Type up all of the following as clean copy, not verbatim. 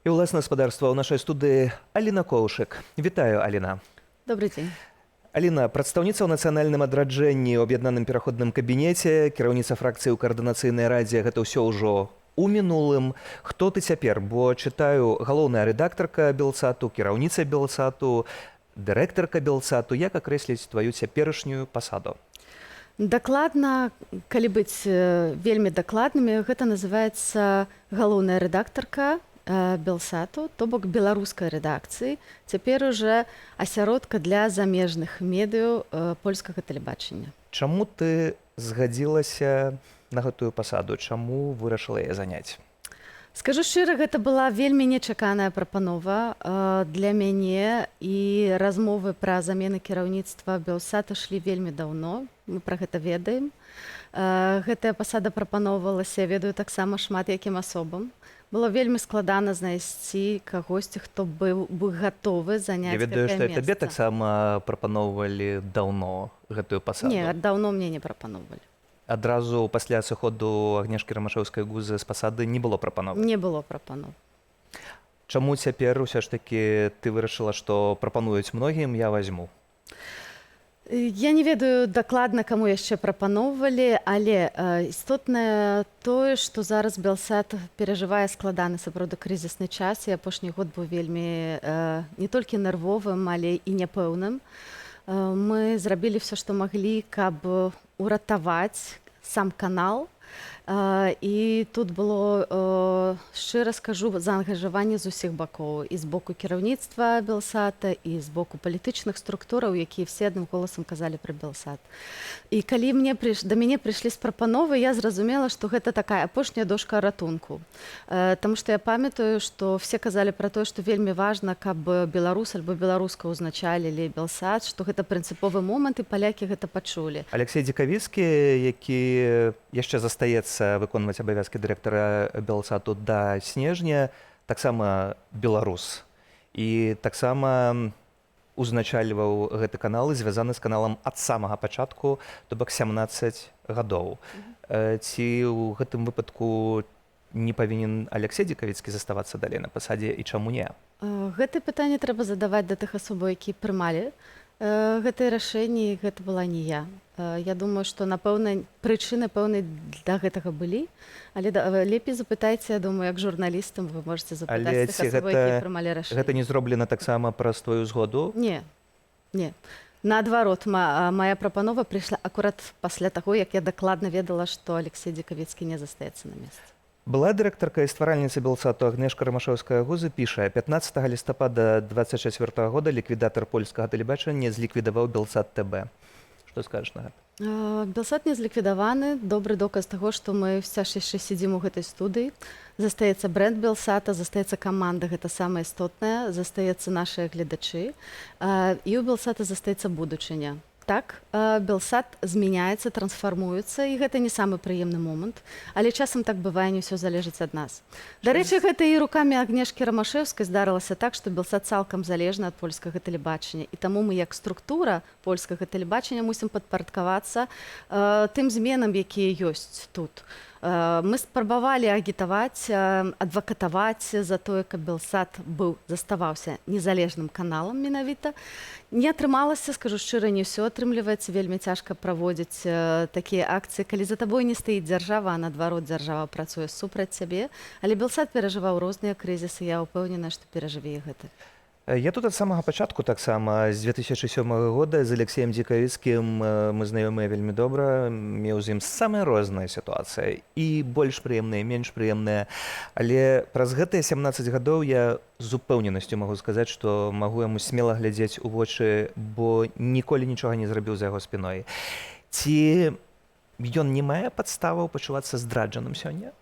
І ўласна гаспадарства ў нашай студыі Аліна Коўшык. Вітаю, Аліна. Добрый дзень. Аліна, прадстаўніца ў нацыянальным адраджэнні ў аб'яднаным пераходным кабінеце, кіраўніца фракцыі ў каардынацыйнай радзе, гэта ўсё ўжо у мінулым. Хто ты цяпер? Бо чытаю галоўная рэдактарка Белсату, кіраўніца Белсату, дырэктарка Белсату. Як акрэсліць тваю цяперашнюю пасаду? Дакладна, калі быць вельмі дакладнымі, гэта называецца галоўная рэдактарка Белсату, то бок беларускай рэдакцыі, цяпер уже асяродка для замежных медыяў польскага тэлебачання. Чаму ты згадзілася на гэтую пасаду? Чаму вырашыла яе заняць? Скажу шчыра, гэта была вельмі нечаканая прапанова для мяне, і размовы пра замены кіраўніцтва Белсата шлі вельмі даўно, мы пра гэта ведаем. Гэтая пасада прапаноўвалася, я ведаю таксама шмат якім асобам. Было вельмі складана знайсці кагосьці, хто быў бы гатовы заняць Я ведаю, гэтае што месца. табе таксама прапаноўвалі даўно гэтую пасаду. Не, даўно мне не прапаноўвалі. Адразу пасля сыходу Агнешкі Рамашэўскай-Гузы з пасады не было прапановы? Не было прапаноў. Чаму цяпер усё ж такі ты вырашыла, што прапануюць многім, я вазьму? Я не ведаю дакладна, каму яшчэ прапаноўвалі, але істотнае тое, што зараз Белсат перажывае складаны сапраўды крызісны час, і апошні год быў вельмі не толькі нервовым, але і няпэўным. Мы зрабілі ўсё, што маглі, каб уратаваць сам канал. І тут было, шчыра скажу, заангажаванне з усіх бакоў, і з боку кіраўніцтва Белсата, і з боку палітычных структураў, якія все адным голасам казалі пра Белсат. І калі да мяне прыйшлі з прапановы, я зразумела, што гэта такая апошняя дошка ратунку. Таму што я памятаю, што все казалі пра тое, што вельмі важна, каб беларус альбо беларуска ўзначалілі Белсат, што гэта прынцыповы момант, і палякі гэта пачулі. Алексей Дзекавіцкі, які яшчэ застаецца выконваць абавязкі дырэктара Белсату да снежня, таксама беларус. І таксама узначальваў гэты канал і звязаны з каналам ад самага пачатку, то бок 17 гадоў. Ці ў гэтым выпадку не павінен Алексей Дзекавіцкі заставацца далей на пасадзе, і чаму не? Гэтае пытанне трэба задаваць да тых асобаў, якія прымалі гэтыя рашэнні, гэта была не я. Я думаю, што, напэўна, прычыны пэўнай для гэтага былі, але лепей запытайце, я думаю, як журналістам вы можете запытаць тых асобаў, якія прымалі рашэнні. Гэта не зроблена таксама праз твою згоду? Не, не. Наадварот, мая прапанова прыйшла акурат пасля таго, як я дакладна ведала, што Алексей Дзекавіцкі не застаецца на месцы. Была дырэктарка і стваральніца Белсату Агнешка Рамашэўская-Гузы піша: 15 лістапада 24 года ліквідатар польскага тэлебачання зліквідаваў Белсат ТБ. Што скажаш на гэта? Белсат не зліквідаваны. Добры доказ таго, што мы ўсё ж яшчэ сядзім у гэтай студыі. Застаецца брэнд Белсата, застаецца каманда, гэта самае істотнае, застаецца нашыя гледачы. І ў Белсата застаецца будучыня. Так, Белсат змяняецца, трансфармуецца, і гэта не самы прыемны момант, але часам так бывае, не ўсё залежыць ад нас. Дарэчы, гэта і рукамі Агнешкі Рамашэўскай здарылася так, што Белсат цалкам залежны ад польскага тэлебачання, і таму мы як структура польскага тэлебачання мусім падпарадкавацца тым зменам, якія ёсць тут. Мы спрабавалі агітаваць, адвакатаваць за тое, каб Белсат заставаўся незалежным каналам менавіта. Не атрымалася, скажу шчыра, не ўсё атрымліваецца, вельмі цяжка праводзіць такія акцыі, калі за табой не стаіць дзяржава, а наадварот дзяржава працуе супраць цябе. Але Белсат перажываў розныя крызісы, я ўпэўнена, што перажыве і гэта. Я тут ад самага пачатку таксама, з 2007 года, з Алексеем Дзекавіцкім мы знаёмыя вельмі добра, меў з ім самыя розныя сітуацыі, і больш прыемныя, і менш прыемныя. Але праз гэтыя 17 гадоў я з упэўненасцю магу сказаць, што магу яму смела глядзець у вочы, бо ніколі нічога не зрабіў за яго спіной. Ці ён не мае падставаў пачувацца здраджаным сёння?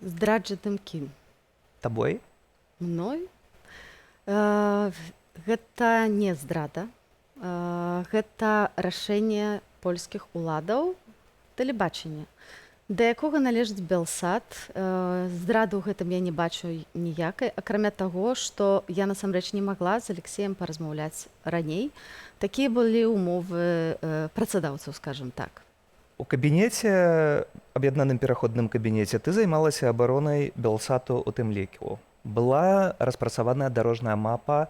Здраджаным кім? Табой? Мной? Гэта не здрада. Гэта рашэнне польскіх уладаў тэлебачання, да якога належыць Белсат. Здрады ў гэтым я не бачу ніякай, акрамя таго, што я насамрэч не магла з Алексеем паразмаўляць раней. Такія былі ўмовы працадаўцаў, скажам так. У кабінеце аб'яднаным пераходным кабінеце ты займалася абаронай Белсату у тым ліку. Была распрацаваная дарожная мапа,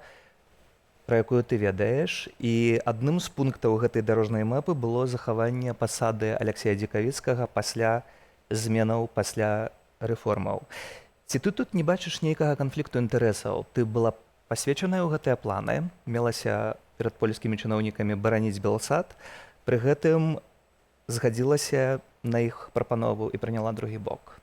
пра якую ты ведаеш, і адным з пунктаў гэтай дарожнай мапы было захаванне пасады Аляксея Дзікавіцкага пасля зменаў, пасля рэформаў. Ці ты тут не бачыш нейкага канфлікту інтарэсаў? Ты была пасвечаная ў гэтыя планы, мелася перад польскімі чыноўнікамі бараніць Белсат, пры гэтым згадзілася на іх прапанову і прыняла другі бок.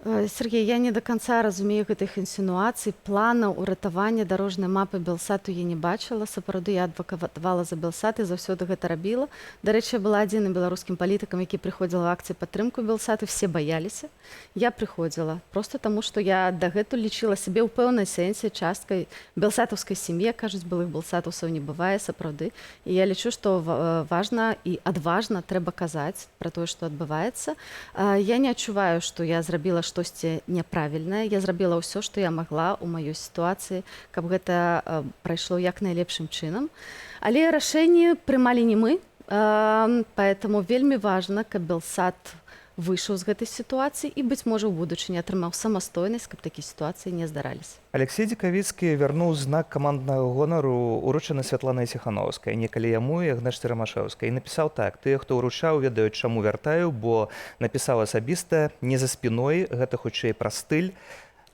Сергей, я не до конца разумею гэтых інсінуацый. Планаў уратавання дарожнай мапы Белсату я не бачыла. Сапраўды я адвакавала за Белсат і заўсёды гэта рабіла. Дарэчы, я была адзіным беларускім палітыкам, які прыходзіла ў акцыі падтрымку Белсату. Все баяліся. Я прыходзіла проста таму, што я дагэтуль лічыла сябе ў пэўнай сэнсе часткай белсатаўскай сям'і. Кажуць, былых белсатаўцаў не бывае, сапраўды. І я лічу, што важна і адважна трэба казаць пра тое, што адбываецца. Я не адчуваю, што я зрабіла штосьці няправільнае. Я зрабіла ўсё, што я магла ў маёй сітуацыі, каб гэта прайшло як найлепшым чынам. Але рашэнне прымалі не мы, поэтому вельмі важна, каб Белсат выйшаў з гэтай сітуацыі і, быць можа, у будучыні атрымаў самастойнасць, каб такія сітуацыі не здараліся. Алексей Дзікавіцкі вярнуў знак каманднага гонару, уручаны Святланай Ціханаўскай, некалі яму і Агнешцы Рамашэўскай. І напісаў так: тыя, хто ўручаў, ведаюць, чаму вяртаю, бо напісаў асабіста, не за спіной, гэта хутчэй пра стыль,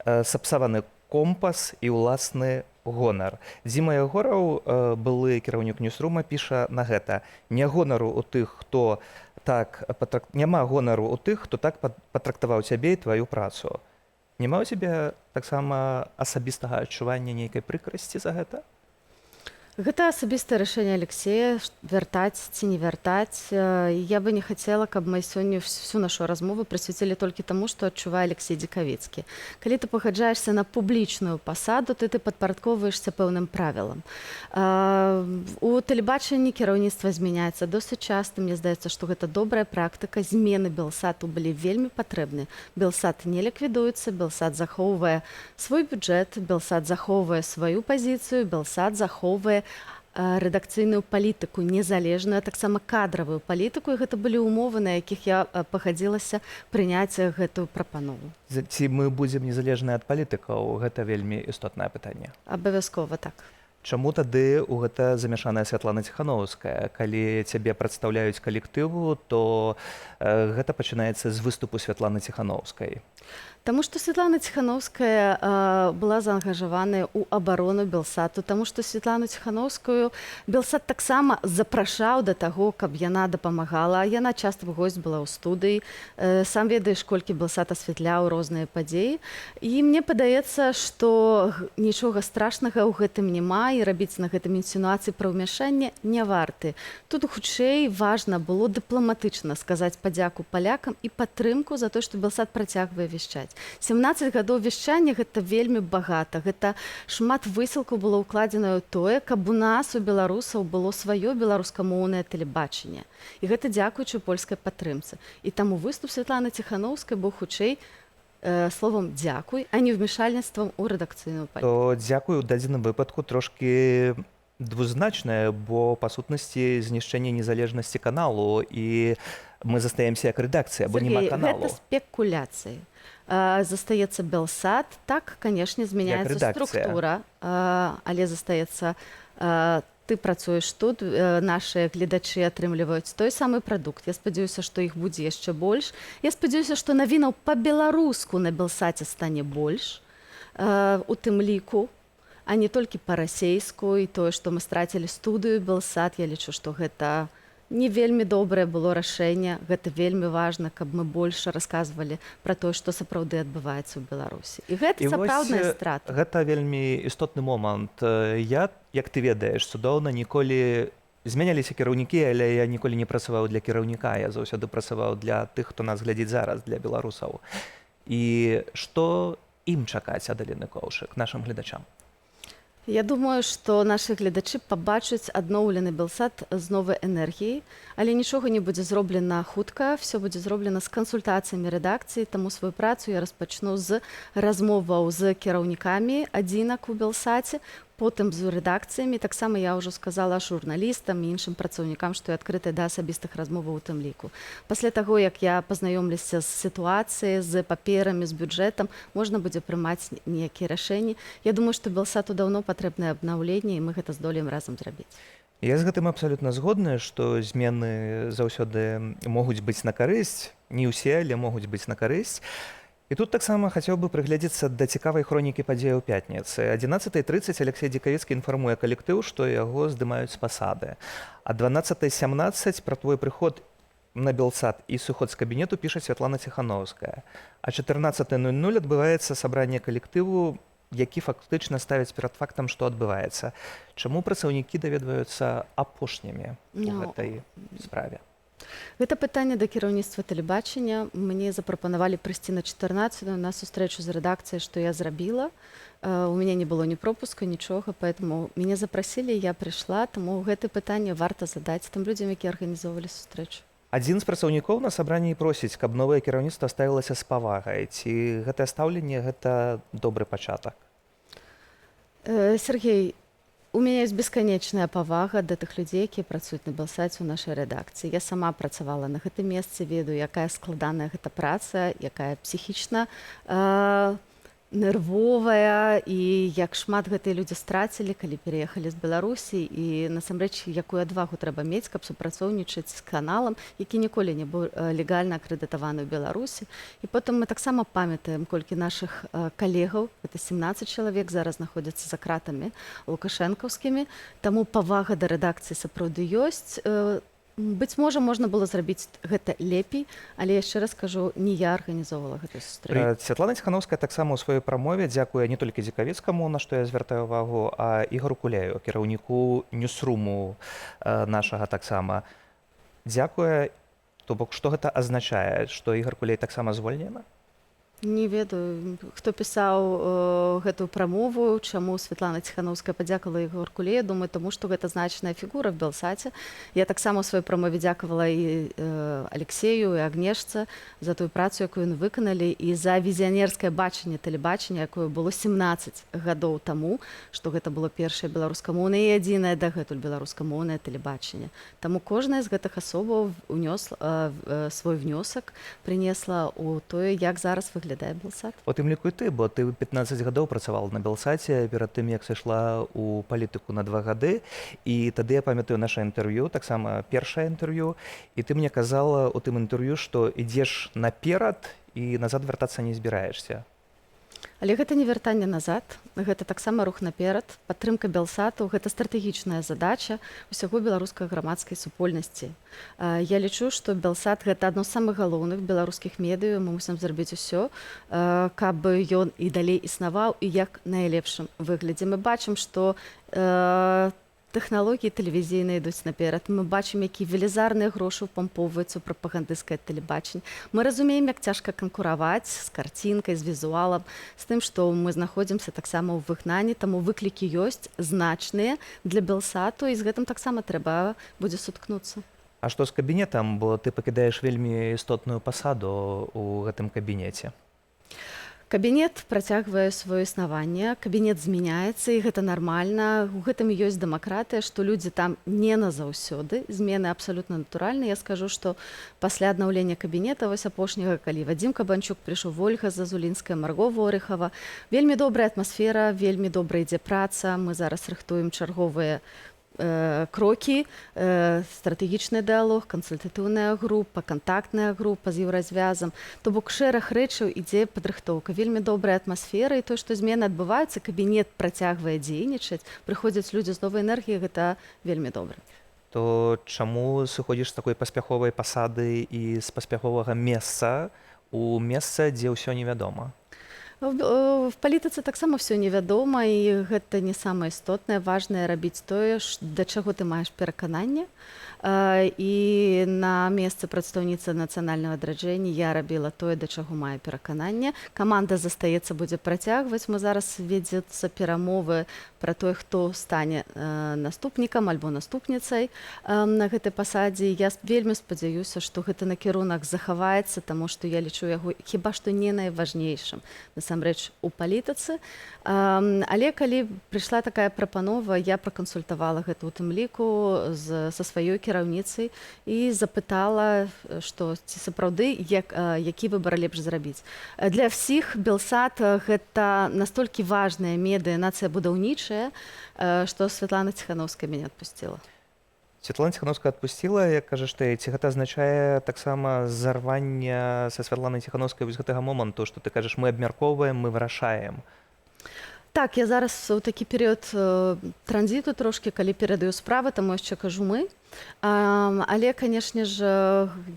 сапсаваны компас і ўласны гонар. Дзіма Ягораў, былы кіраўнік Ньюсрума, піша на гэта: не гонару у тых, хто так няма гонару у тых, хто так патрактаваў цябе і тваю працу. Няма ў цябе таксама асабістага адчування нейкай прыкрасці за гэта? Гэта асабістае рашэнне Алексея, вяртаць ці не вяртаць. Я бы не хацела, каб мы сёння всю нашу размову прысвяцілі толькі таму, што адчувае Алексей Дзікавіцкі. Калі ты пагаджаешся на публічную пасаду, ты падпарадкоўваешся пэўным правілам. У тэлебачанні кіраўніцтва змяняецца досыць часта. Мне здаецца, што гэта добрая практыка. Змены Белсату былі вельмі патрэбны. Белсат не ліквідуецца, Белсат захоўвае свой бюджэт, Белсат захоўвае сваю пазіцыю, Белсат захоўвае рэдакцыйную палітыку, незалежную, а таксама кадравую палітыку, і гэта былі ўмовы, на якіх я пагадзілася прыняць гэтую прапанову. Ці мы будзем незалежныя ад палітыкаў? Гэта вельмі істотнае пытанне. Абавязкова так. Чаму тады ў гэта замяшаная Святлана Ціханаўская? Калі цябе прадстаўляюць калектыву, то гэта пачынаецца з выступу Святланы Ціханаўскай. Таму што Святлана Ціханаўская была заангажаваная ў абарону Белсату, таму што Святлану Ціханаўскую Белсат таксама запрашаў да таго, каб яна дапамагала. Яна часта в госць была ў студыі. Сам ведаеш, колькі Белсат асвятляў розныя падзеі. І мне падаецца, што нічога страшнага ў гэтым няма, і рабіць на гэтым інсінуацыі пра ўмяшанне не варты. Тут хутчэй важна было дыпламатычна сказаць падзяку палякам і падтрымку за тое, што Белсат працягвае вяшчаць. 17 гадоў вяшчання гэта вельмі багата. Гэта шмат высілкаў было ўкладзена ў тое, каб у нас, у беларусаў, было сваё беларускамоўнае тэлебачанне. І гэта дзякуючы польскай падтрымцы. І таму выступ Святланы Ціханаўскай быў хутчэй словам дзякуй, а не ўмешальніцтвам у рэдакцыйную палітыку. То дзякуй у дадзеным выпадку трошкі двузначнае, бо па сутнасці знішчэнне незалежнасці каналу, і мы застаемся як рэдакцыя, бо няма каналу. Гэта спекуляцыі. Застаецца Белсат, так, канешне, змяняецца структура, але застаецца, ты працуеш тут, нашыя гледачы атрымліваюць той самы прадукт. Я спадзяюся, што іх будзе яшчэ больш. Я спадзяюся, што навінаў па-беларуску на Белсаце стане больш, у тым ліку, а не толькі па-расейску, і тое, што мы страцілі студыю Белсат. Я лічу, што гэта не вельмі добрае было рашэнне. Гэта вельмі важна, каб мы больш расказвалі пра тое, што сапраўды адбываецца ў Беларусі. І гэта сапраўдная страта. Гэта вельмі істотны момант. Я, як ты ведаеш, цудоўна ніколі змяняліся кіраўнікі, але я ніколі не працаваў для кіраўніка. Я заўсёды працаваў для тых, хто нас глядзіць зараз, для беларусаў. І што ім чакаць ад Алены Коўшык, нашым гледачам? Я думаю, што нашы гледачы пабачаць адноўлены Белсат з новай энергіяй, але нічога не будзе зроблена хутка, все будзе зроблена з кансультацыямі рэдакцыі, таму сваю працу я распачну з размоваў з кіраўнікамі адзінак у Белсаце. Потым з рэдакцыямі таксама я ўжо сказала журналістам і іншым працаўнікам, што я адкрытая да асабістых размоваў у тым ліку. Пасля таго, як я пазнаёмлюся з сітуацыяй, з паперамі, з бюджэтам, можна будзе прымаць нейкія рашэнні. Я думаю, што Белсату даўно патрэбнае абнаўленне, і мы гэта здолеем разам зрабіць. Я з гэтым абсалютна згодны, што змены заўсёды могуць быць на карысць, не ўсе, але могуць быць на карысць. І тут таксама хацеў бы прыгледзецца да цікавай хронікі падзеяў пятніцы. 11:30 Алексей Дзікавіцкі інфармуе калектыў, што яго здымаюць з пасады. А 12:17 пра твой прыход на Белсат і сыход з кабінету піша Святлана Ціхановская. А 14:00 адбываецца сабранне калектыву, які фактычна ставіць перад фактам, што адбываецца. Чаму працаўнікі даведваюцца апошнімі ў гэтай справе? Гэта пытанне да кіраўніцтва тэлебачання. Мне запрапанавалі прыйсці на 14 на сустрэчу з рэдакцыяй, што я зрабіла. У мяне не было ні пропуска, нічога, поэтому мяне запрасілі, я прыйшла, таму гэты пытанне варта задаць тым людзям, які арганізоўвалі сустрэчу. Адзін з працаўнікоў на сабранні просіць, каб новае кіраўніцтва ставілася з павагай. Ці гэтае стаўленне гэта добры пачатак? Сергей, у меня есть бесконечная павага да тых людзей, якія працуюць на Белсаце ў нашай рэдакцыі. Я сама працавала на гэтым месцы, ведаю, якая складаная гэта праца, якая псіхічна нервовая, і як шмат гэтыя людзі страцілі, калі пераехалі з Беларусі, і насамрэч, якую адвагу трэба мець, каб супрацоўнічаць з каналам, які ніколі не быў легальна акрэдытаваны ў Беларусі. І потым мы таксама памятаем, колькі нашых калегаў, гэта 17 чалавек, зараз знаходзяцца за кратамі лукашэнкаўскімі, таму павага да рэдакцыі сапраўды ёсць. Быць можа, можна было зрабіць гэта лепей, але яшчэ раз кажу, не я арганізоўвала гэтую сустрэчу. Святлана Ціхановская таксама ў сваёй прамове дзякуе не толькі Дзікавіцкаму, на што я звяртаю ўвагу, а Ігару Куляю, кіраўніку ньюсруму нашага таксама. Дзякуе, то бок, што гэта азначае, што Ігар Куляй таксама звольнена? Не ведаю, хто пісаў гэтую прамову, чаму Святлана Ціхановская падзякавала Ігору Кулею. Думаю, таму што гэта значная фігура в Белсаце. Я таксама ў сваёй прамове дзякавала і Алексею, і Агнешцы за тую працу, якую яны выканалі, і за візіянерскае бачанне тэлебачання, якое было 17 гадоў таму, што гэта было першае беларускамоўнае і адзінае дагэтуль беларускамоўнае тэлебачанне. Таму кожная з гэтых асобаў свой внёсак прынесла ў тое, як зараз выглядае Белсат. У тым ліку і ты, бо ты 15 гадоў працавала на Белсаце перад тым, як сышла ў палітыку на 2 гады. І тады я памятаю наша інтэрв'ю, таксама першае інтэрв'ю. І ты мне казала ў тым інтэрв'ю, што ідзеш наперад і назад вяртацца не збіраешся. Але гэта не вяртанне назад, гэта таксама рух наперад, падтрымка Белсату, гэта стратэгічная задача ўсяго беларускай грамадскай супольнасці. Я лічу, што Белсат гэта адно з самых галоўных беларускіх медыяў, мы мусім зрабіць усё, каб ён і далей існаваў і як найлепшым выглядзе. Мы бачым, што тэхналогіі тэлевізійныя ідуць наперад. Мы бачым, які велізарныя грошы ўпампоўваюцца ў прапагандысцкае тэлебачанне. Мы разумеем, як цяжка канкураваць з карцінкай, з візуалам, з тым, што мы знаходзімся таксама ў выгнанні, таму выклікі ёсць значныя для Белсату, і з гэтым таксама трэба будзе суткнуцца. А што з кабінетам, бо ты пакідаеш вельмі істотную пасаду ў гэтым кабінеце? Кабінет працягвае сваё існаванне, кабінет змяняецца, і гэта нармальна. У гэтым ёсць дэмакратыя, што людзі там не назаўсёды, змены абсалютна натуральныя. Я скажу, што пасля аднаўлення кабінета, вось апошняга, калі Вадзім Кабанчук прыйшоў, Ольга Зазулінская, Марго Ворыхава, вельмі добрая атмасфера, вельмі добра ідзе праца. Мы зараз рыхтуем чарговыя крокі, стратэгічны дыалог, кансультатыўная група, кантактная група з еўразвязам. То бок шэраг рэчаў ідзе падрыхтоўка. Вельмі добрая атмасфера, і то, што змены адбываюцца, кабінет працягвае дзейнічаць, прыходзяць людзі з новай энергіяй, гэта вельмі добра. То чаму сыходзіш з такой паспяховай пасады і з паспяховага месца у месца, дзе ўсё невядома? В палітыцы таксама ўсё невядома, і гэта не самае істотнае. Важнае рабіць тое, да чаго ты маеш перакананне. І на месцы прадстаўніцы нацыянальнага адраджэння я рабіла тое, да чаго маю перакананне. Каманда застаецца, будзе працягваць. Мы зараз вядзецца перамовы пра тое, хто стане наступнікам альбо наступніцай на гэтай пасадзе. Я вельмі спадзяюся, што гэты накірунак захаваецца, таму што я лічу яго хіба што не найважнейшым насамрэч у палітыцы. Але калі прыйшла такая прапанова, я пракансультавала гэта ў тым ліку са сваёй кіраўніцай і запытала, што ці сапраўды які выбар лепш зрабіць. Для ўсіх Белсат гэта настолькі важная медыя, нацыя будаўнічая, што Святлана Ціхановская мяне адпусціла. Святлана Ціхановская адпусціла, як кажаш ты, ці гэта азначае таксама зарванне са Святланай Ціхановскай вось гэтага моманту, што ты кажаш, мы абмяркоўваем, мы вырашаем. Так, я зараз у такі перыяд транзіту трошкі, калі перадаю справы, таму яшчэ кажу мы. Але, канешне ж,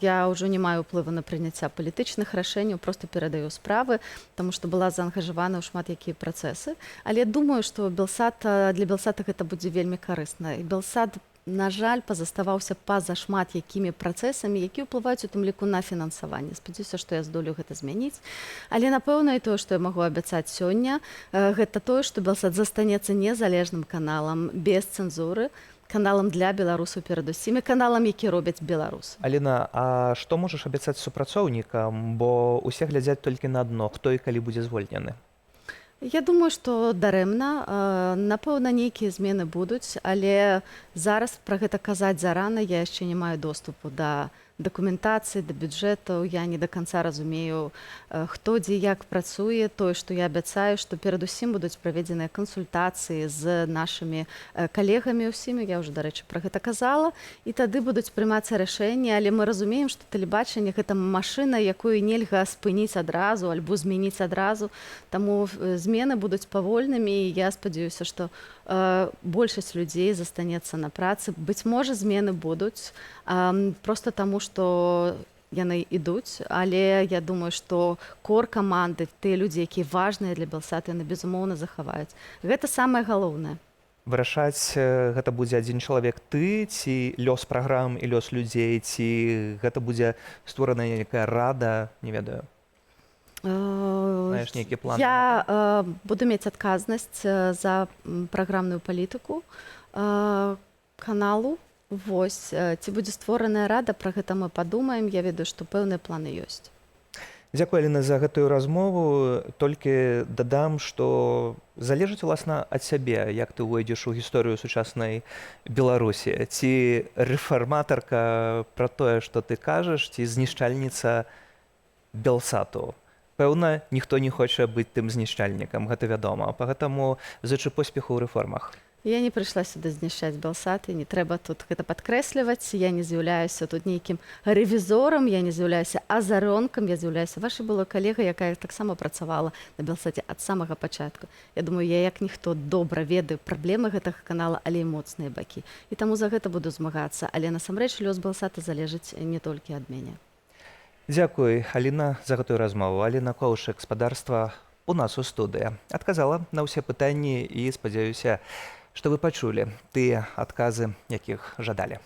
я ўжо не маю ўплыву на прыняцця палітычных рашэнняў, проста перадаю справы, таму што была заангажавана ў шмат якія працэсы. Але думаю, што для Белсата гэта будзе вельмі карысна. І Белсат, на жаль, пазаставаўся па-за шмат якімі працэсамі, які ўплываюць у тым ліку на фінансаванне. Спадзяюся, што я здолею гэта змяніць. Але, напэўна, і тое, што я магу абяцаць сёння, гэта тое, што Белсат застанецца незалежным каналам, без цэнзуры, каналам для беларусаў перадусім і каналам, які робяць беларусы. Аліна, а што можаш абяцаць супрацоўнікам, бо усе глядзяць толькі на дно, хто і калі будзе звольнены? Я думаю, што дарэмна. Напэўна, нейкія змены будуць, але зараз пра гэта казаць зарана, я яшчэ не маю доступу да дакументацыі, да бюджэтаў. Я не да канца разумею, хто дзе як працуе. Тое, што я абяцаю, што перадусім будуць праведзеныя кансультацыі з нашымі калегамі ўсімі. Я ўжо, дарэчы, пра гэта казала. І тады будуць прымацца рашэнні, але мы разумеем, што тэлебачанне гэта машына, якую нельга спыніць адразу альбо змяніць адразу. Таму змены будуць павольнымі, і я спадзяюся, што большасць людзей застанецца на працы. Быць можа, змены будуць, проста таму, што яны ідуць, але я думаю, што кор каманды, тыя людзі, якія важныя для Белсата, яны, безумоўна, захаваюць. Гэта самае галоўнае. Вырашаць гэта будзе адзін чалавек, ты, ці лёс праграм і лёс людзей, ці гэта будзе створана нейкая рада, не ведаю. Знаеш, нейкі план? Я буду мець адказнасць за праграмную палітыку каналу. Вось, ці будзе створаная рада, пра гэта мы падумаем. Я ведаю, што пэўныя планы ёсць. Дзякуй, Аліна, за гэтую размову. Толькі дадам, што залежыць, уласна, ад сябе, як ты ўвойдзеш у гісторыю сучаснай Беларусі. Ці рэфарматарка пра тое, што ты кажаш, ці знішчальніца Белсату. Пэўна, ніхто не хоча быць тым знішчальнікам, гэта вядома. Пагэтаму зычу поспеху ў рэформах. Я не прыйшла сюды знішчаць Белсат, і не трэба тут гэта падкрэсліваць. Я не з'яўляюся тут нейкім рэвізорам, я не з'яўляюся азаронкам, я з'яўляюся вашай былой калегай, якая таксама працавала на Белсаце ад самага пачатку. Я думаю, я як ніхто добра ведаю праблемы гэтага канала, але і моцныя бакі. І таму за гэта буду змагацца, але насамрэч лёс Белсата залежыць не толькі ад мяне. Дзякуй, Аліна, за гэтую размову. Аліна Коўш, гаспадарства у нас у студыі. Адказала на ўсе пытанні і спадзяюся, што вы пачулі тыя адказы, якіх жадалі.